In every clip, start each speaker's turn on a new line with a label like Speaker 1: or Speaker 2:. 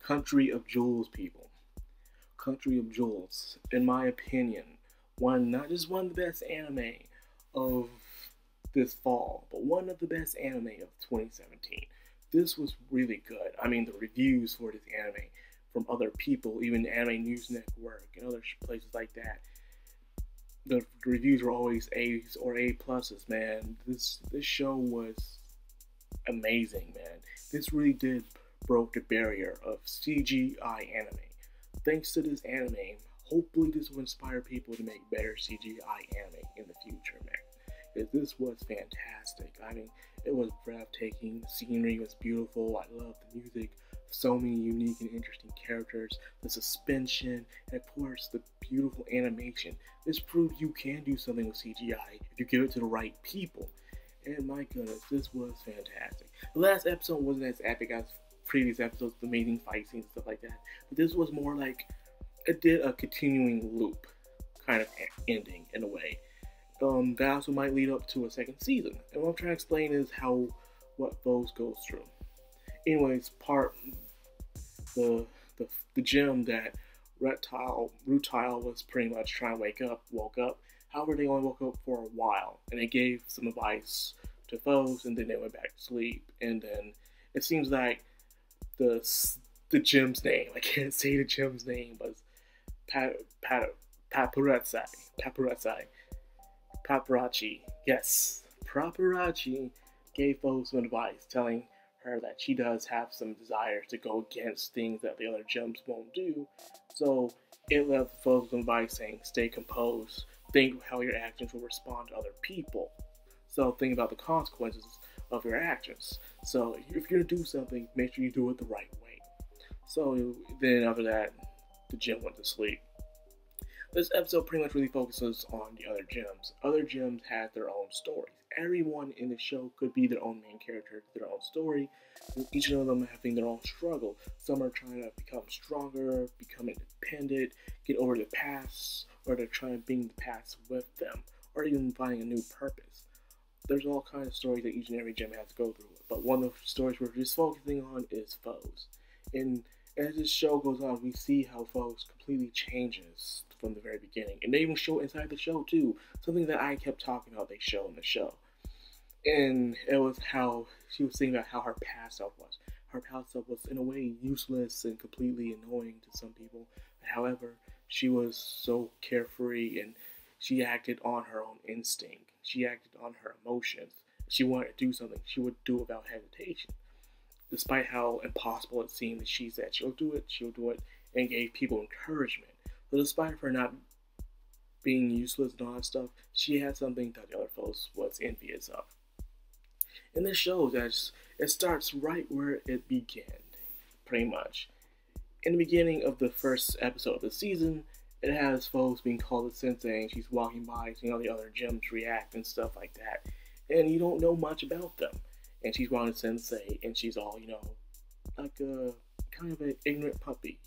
Speaker 1: Country of Jewels, people. Country of Jewels, in my opinion, not just one of the best anime of this fall, but one of the best anime of 2017. This was really good. I mean, the reviews for this anime from other people, even Anime News Network and other places like that, the reviews were always A's or A pluses, man. This show was amazing, man. This really did broke the barrier of CGI anime. Thanks to this anime, hopefully this will inspire people to make better CGI anime in the future, man. Because this was fantastic. I mean, it was breathtaking. The scenery was beautiful. I loved the music. So many unique and interesting characters. The suspension, and of course, the beautiful animation. This proved you can do something with CGI if you give it to the right people. And my goodness, this was fantastic. The last episode wasn't as epic as previous episodes, the amazing fight scenes and stuff like that. But this was more like it did a continuing loop kind of ending in a way. That also might lead up to a second season. And what I'm trying to explain is what Foes goes through. Anyways, the gym that Rutile was pretty much trying to woke up. However, they only woke up for a while, and they gave some advice to Foes, and then they went back to sleep. And then it seems like the gym's name, I can't say the gym's name, was Paparazzi. Yes, Paparazzi gave Foes some advice, telling her that she does have some desires to go against things that the other gems won't do. So it left Foes some advice saying, stay composed, think how your actions will respond to other people. So think about the consequences of your actions. So if you're gonna do something, make sure you do it the right way. So then after that, the gym went to sleep. This episode pretty much really focuses on the other gems. Other gems had their own stories. Everyone in the show could be their own main character, their own story, with each of them having their own struggle. Some are trying to become stronger, become independent, get over the past, or they're trying to bring the past with them, or even finding a new purpose. There's all kinds of stories that each and every gem has to go through, but one of the stories we're just focusing on is Foes. And as this show goes on, we see how Foes completely changes from the very beginning. And they even show inside the show too. Something that I kept talking about they show in the show. And it was how she was thinking about how her past self was. Her past self was in a way useless and completely annoying to some people. However, she was so carefree and she acted on her own instinct. She acted on her emotions. If she wanted to do something, she would do it without hesitation. Despite how impossible it seemed that she said she'll do it, and gave people encouragement. So despite her not being useless and all that stuff, she had something that the other folks was envious of. And this shows that it starts right where it began, pretty much. In the beginning of the first episode of the season, it has Foes being called a sensei, and she's walking by, seeing all the other gems react and stuff like that. And you don't know much about them. And she's walking sensei, and she's all, like a kind of an ignorant puppy,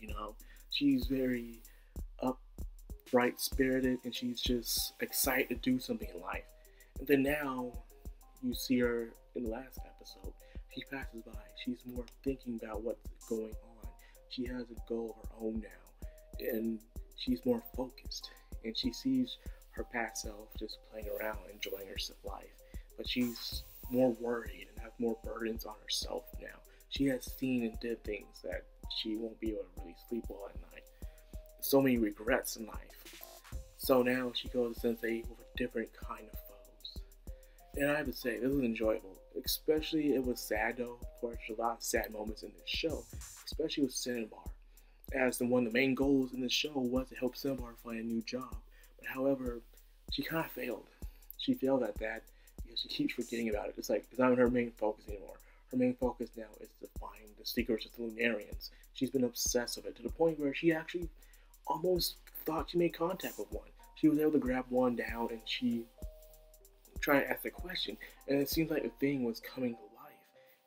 Speaker 1: She's very upright spirited, and she's just excited to do something in life. And then now, you see her in the last episode. She passes by. She's more thinking about what's going on. She has a goal of her own now, and she's more focused. And she sees her past self just playing around, enjoying her life. But she's more worried and has more burdens on herself now. She has seen and did things that she won't be able to really sleep well at night. So many regrets in life. So now she goes to Sensei with a different kind of foes. And I have to say, this was enjoyable. Especially, it was sad though. Of course, there's a lot of sad moments in this show. Especially with Cinnabar. As one of the main goals in the show was to help Cinnabar find a new job. But however, she kind of failed. She failed at that because she keeps forgetting about it. It's like, it's not her main focus anymore. Her main focus now is to find the secrets of the Lunarians. She's been obsessed with it to the point where she actually almost thought she made contact with one. She was able to grab one down and she tried to ask a question. And it seems like the thing was coming to life.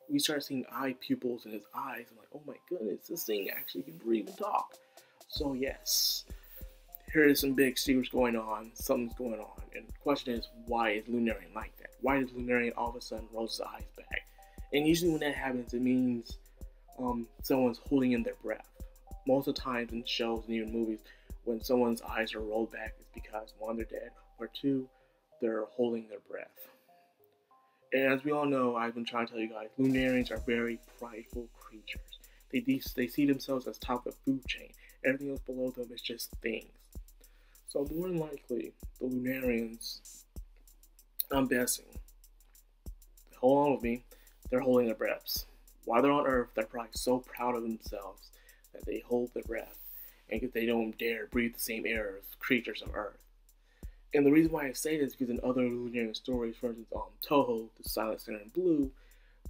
Speaker 1: We started seeing eye pupils in his eyes. I'm like, oh my goodness, this thing actually can breathe and talk. So yes, here is some big secrets going on. Something's going on. And the question is, why is Lunarian like that? Why does Lunarian all of a sudden roll his eyes back? And usually when that happens, it means someone's holding in their breath. Most of the times in shows and even movies, when someone's eyes are rolled back, it's because one, they're dead, or two, they're holding their breath. And as we all know, I've been trying to tell you guys, Lunarians are very prideful creatures. They see themselves as top of the food chain. Everything else below them is just things. So more than likely, the Lunarians, I'm guessing, hold on with me, they're holding their breaths. While they're on Earth, they're probably so proud of themselves that they hold their breath and they don't dare breathe the same air as creatures of Earth. And the reason why I say this is because in other Lunarian stories, for instance, Toho, the Silent Sinner in Blue,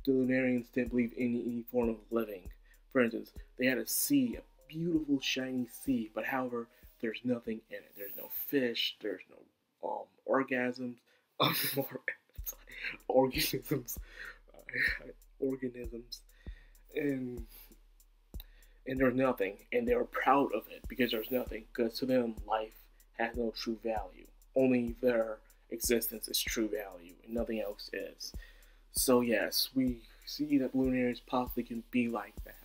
Speaker 1: the Lunarians didn't believe in any form of living. For instance, they had a sea, a beautiful shiny sea, but however, there's nothing in it. There's no fish, there's no orgasms, organisms, and there's nothing, and they were proud of it because there's nothing, because to them, life has no true value. Only their existence is true value, and nothing else is. So yes, we see that Lunarians possibly can be like that.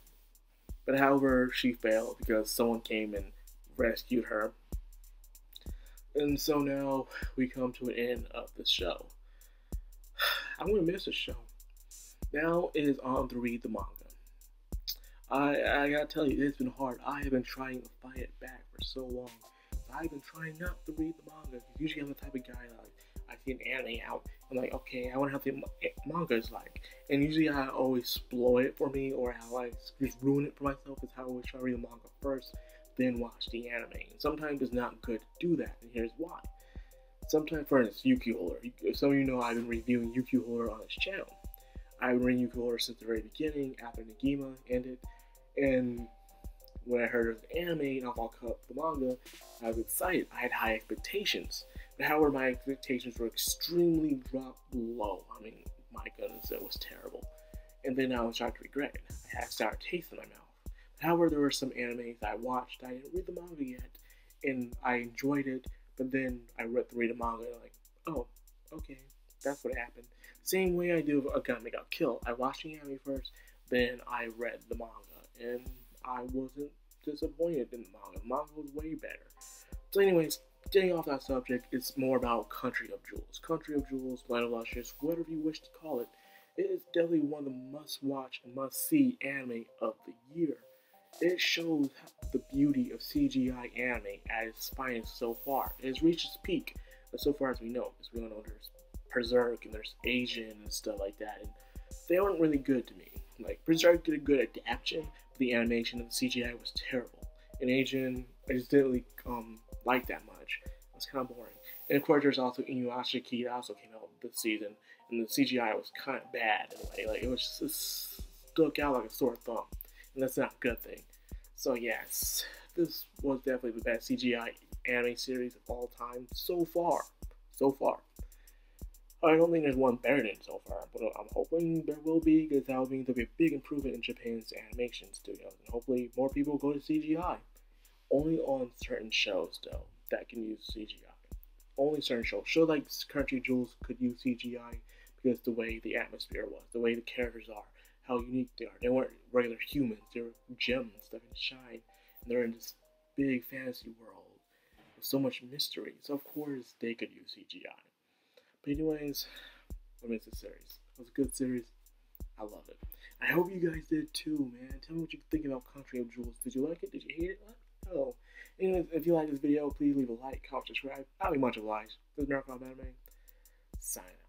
Speaker 1: But however, she failed because someone came and rescued her. And so now we come to an end of the show. I'm going to miss the show. Now it is on to read the manga. I gotta tell you, it's been hard. I have been trying to fight it back for so long. I've been trying not to read the manga. Usually I'm the type of guy that, like, I see an anime out, I'm like, okay, I wonder how the manga is like. And usually I always spoil it for me, or how I just ruin it for myself, is how I always try to read the manga first, then watch the anime. And sometimes it's not good to do that, and here's why. Sometimes, for instance, Yukihira. Some of you know I've been reviewing Yukihira on this channel. I've been reading Yukihira since the very beginning, after Negima ended, and when I heard of the anime and I caught up the manga, I was excited. I had high expectations. But however, my expectations were extremely dropped low. I mean, my goodness, it was terrible. And then I was starting to regret it. I had a sour taste in my mouth. However, there were some animes I watched. I didn't read the manga yet, and I enjoyed it. But then I read the manga, and I'm like, oh, okay, that's what happened. Same way I do with Agami Got Killed. I watched the anime first, then I read the manga, and I wasn't disappointed in the manga. The manga was way better. So anyways, getting off that subject, it's more about Country of Jewels. Country of Jewels, Land of Luscious, whatever you wish to call it. It is definitely one of the must-watch and must-see anime of the year. It shows the beauty of CGI anime at its finest so far. It has reached its peak, but so far as we know, because we all know there's Berserk and there's Asian and stuff like that, and they weren't really good to me. Like, Berserk did a good adaptation, but the animation and the CGI was terrible. And Asian, I just didn't really like that much. It was kind of boring. And of course, there's also Inuyasha that also came out this season, and the CGI was kind of bad in a way. Like, it was just stuck out like a sore thumb, and that's not a good thing. So yes, this was definitely the best CGI anime series of all time so far. So far. I don't think there's one better than so far, but I'm hoping there will be, because that will mean there'll be a big improvement in Japan's animation studios, and hopefully more people will go to CGI. Only on certain shows, though, that can use CGI. Only certain shows. Shows like Country Jewels could use CGI because the way the atmosphere was, the way the characters are, how unique they are. They weren't regular humans, they were gems that can shine, and they're in this big fantasy world with so much mystery, so of course they could use CGI. But anyways, I missed this series. It was a good series. I love it. I hope you guys did too, man. Tell me what you think about Country of Jewels. Did you like it? Did you hate it? Let me know. Anyways, if you like this video, please leave a like, comment, subscribe. I'll be much obliged. This is Miracle Anime. Sign out.